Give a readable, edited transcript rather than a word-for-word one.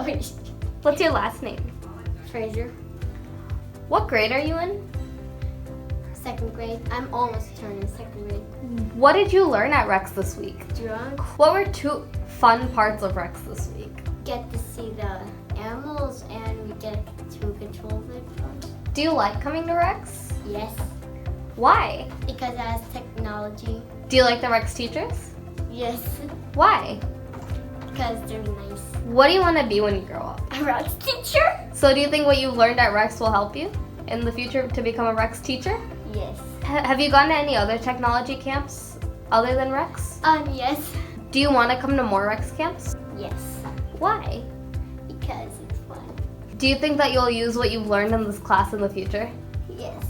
Zoey. What's your last name? Fraser. What grade are you in? 2nd grade. I'm almost turning 2nd grade. What did you learn at Rex this week? Drunk. What were 2 fun parts of Rex this week? Get to see the animals and we get to control it. Do you like coming to Rex? Yes. Why? Because it has technology. Do you like the Rex teachers? Yes. Why? Because they're nice. What do you want to be when you grow up? A Rex teacher? So do you think what you've learned at Rex will help you in the future to become a Rex teacher? Yes. Have you gone to any other technology camps other than Rex? Yes. Do you want to come to more Rex camps? Yes. Why? Because it's fun. Do you think that you'll use what you've learned in this class in the future? Yes.